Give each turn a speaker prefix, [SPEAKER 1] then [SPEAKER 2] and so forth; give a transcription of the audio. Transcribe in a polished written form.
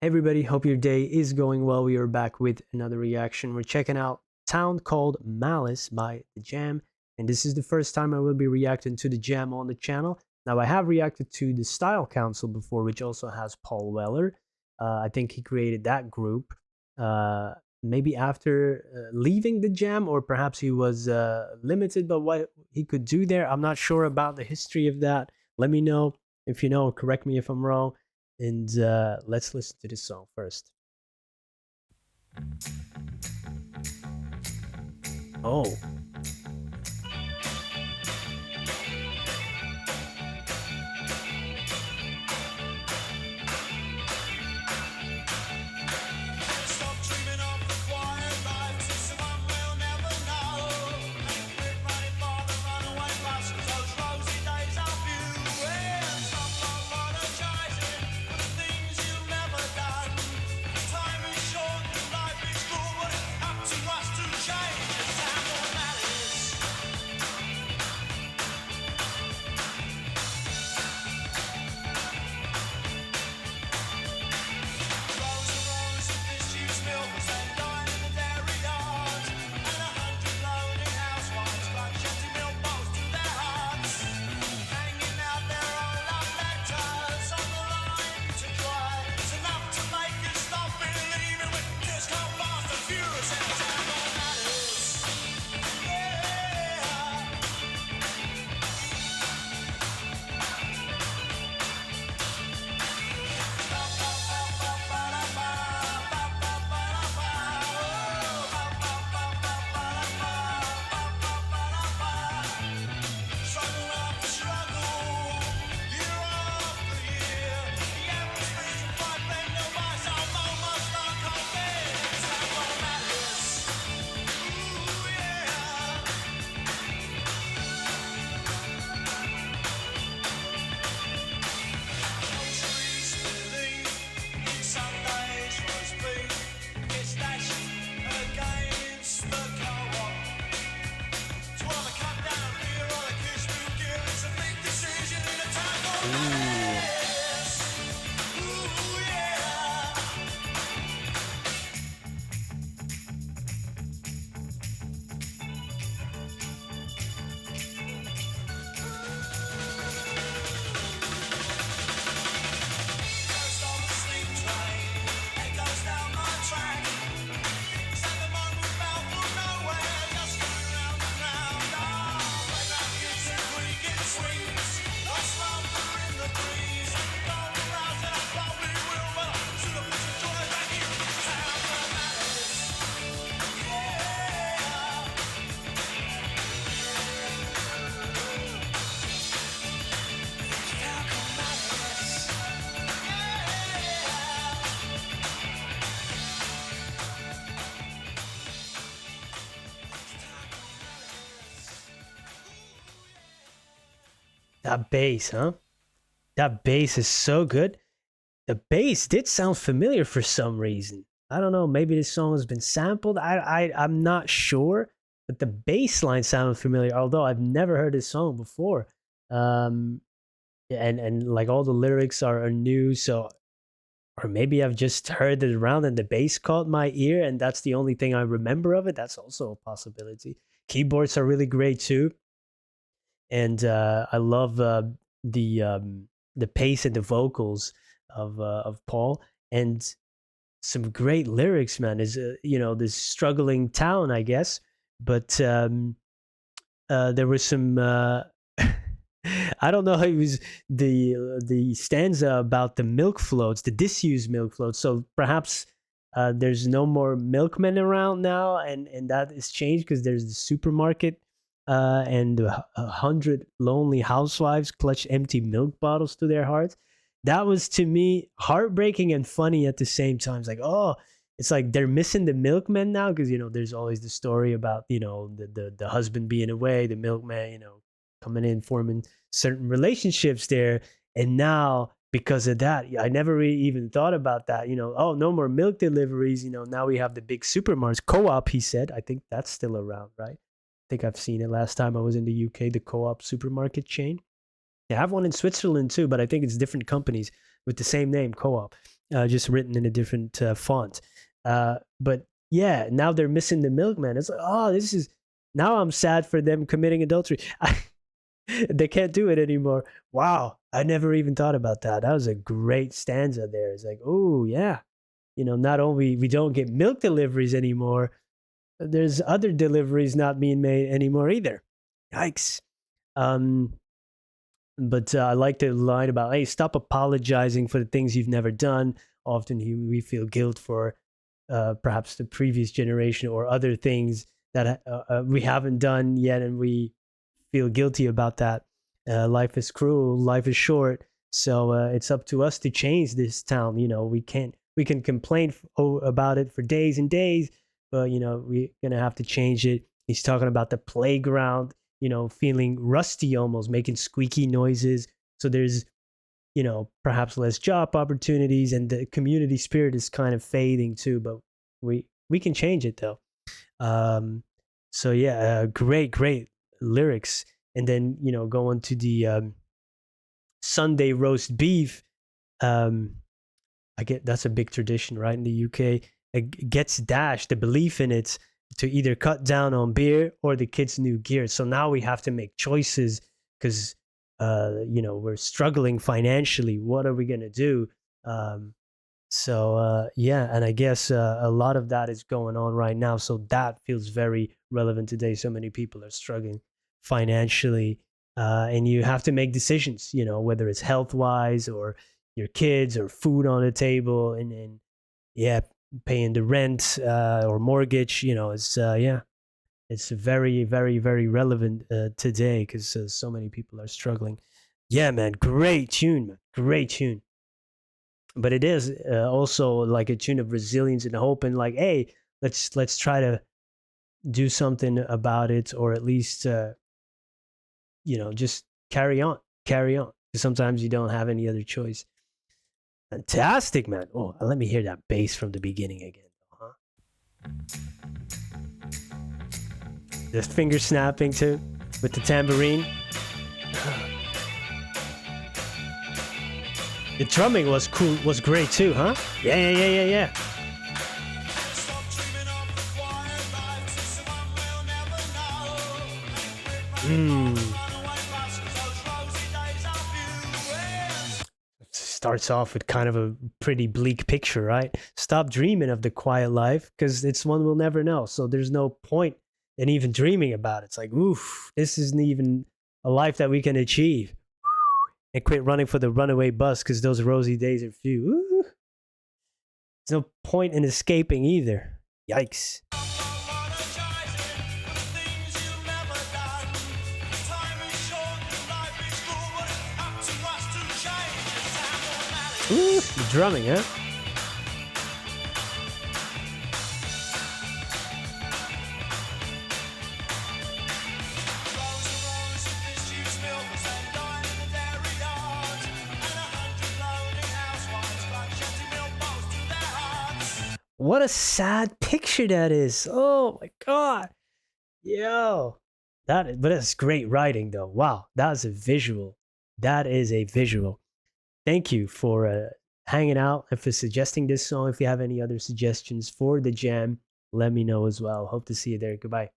[SPEAKER 1] Everybody, hope your day is going well. We are back with another reaction. We're checking out a Town Called Malice by The Jam, and this is the first time I will be reacting to The Jam on the channel. Now, I have reacted to the Style Council before, which also has Paul Weller. I think he created that group maybe after leaving The Jam, or perhaps he was limited by what he could do there. I'm not sure about the history of that. Let me know if you know, correct me if I'm wrong. And let's listen to this song first. Oh. That bass, huh? That bass is so good. The bass did sound familiar for some reason. I don't know. Maybe this song has been sampled. I'm not sure, but the bass line sounded familiar. Although I've never heard this song before, um, and like all the lyrics are new. So, or maybe I've just heard it around and the bass caught my ear, and that's the only thing I remember of it. That's also a possibility. Keyboards are really great too, and I love the the pace and the vocals of Paul, and some great lyrics. Man, is this struggling town, I guess, but there was some. I don't know how it was the stanza about the milk floats, the disused milk floats. So perhaps there's no more milkmen around now, and that is changed because there's the supermarket, and 100 lonely housewives clutch empty milk bottles to their hearts. That was to me heartbreaking and funny at the same time. It's like, oh, it's like they're missing the milkmen now because there's always the story about the husband being away, the milkman coming in, forming certain relationships there, and now because of that, I never really even thought about that. Oh, no more milk deliveries. Now we have the big supermarkets. Co-op, he said. I think that's still around, right? I think I've seen it last time I was in the UK, the Co-op supermarket chain. They have one in Switzerland too, but I think it's different companies with the same name, Co-op. just written in a different font. But yeah, now they're missing the milkman. It's like, oh, this is now I'm sad for them committing adultery. They can't do it anymore. Wow, I never even thought about that. That was a great stanza there. It's like, oh yeah, not only we don't get milk deliveries anymore, there's other deliveries not being made anymore either. Yikes. Um, but I like the line about, hey, stop apologizing for the things you've never done. Often we feel guilt for perhaps the previous generation or other things that we haven't done yet, and we feel guilty about that. Life is cruel, life is short, so it's up to us to change this town. We can complain about it for days and days, but we're gonna have to change it. He's talking about the playground, feeling rusty, almost making squeaky noises. So there's perhaps less job opportunities, and the community spirit is kind of fading too. But we can change it though. Um, so yeah, great lyrics. And then going to the Sunday roast beef. Um, I get that's a big tradition, right, in the UK. It gets dashed the belief in it to either cut down on beer or the kids' new gear. So now we have to make choices because we're struggling financially. What are we gonna do? Um, so yeah, and I guess a lot of that is going on right now. So that feels very relevant today. So many people are struggling financially, and you have to make decisions. Whether it's health wise or your kids or food on the table, and yeah, paying the rent or mortgage. It's yeah, it's very very relevant today because so many people are struggling. Yeah, man, great tune, man, great tune. But it is also like a tune of resilience and hope, and like, hey, let's try to do something about it, or at least just carry on, because sometimes you don't have any other choice. Fantastic, man. Oh, let me hear that bass from the beginning again. Huh? The finger snapping too with the tambourine. The drumming was cool, was great too, huh? Yeah. Starts off with kind of a pretty bleak picture, right? Stop dreaming of the quiet life because it's one we'll never know. So there's no point in even dreaming about it. It's like, oof, this isn't even a life that we can achieve. And quit running for the runaway bus because those rosy days are few. Ooh. There's no point in escaping either. Yikes. Ooh, the drumming, huh? What a sad picture that is. Oh my god. Yo. But that's great writing though. Wow. That is a visual. That is a visual. Thank you for hanging out and for suggesting this song. If you have any other suggestions for the jam, let me know as well. Hope to see you there. Goodbye.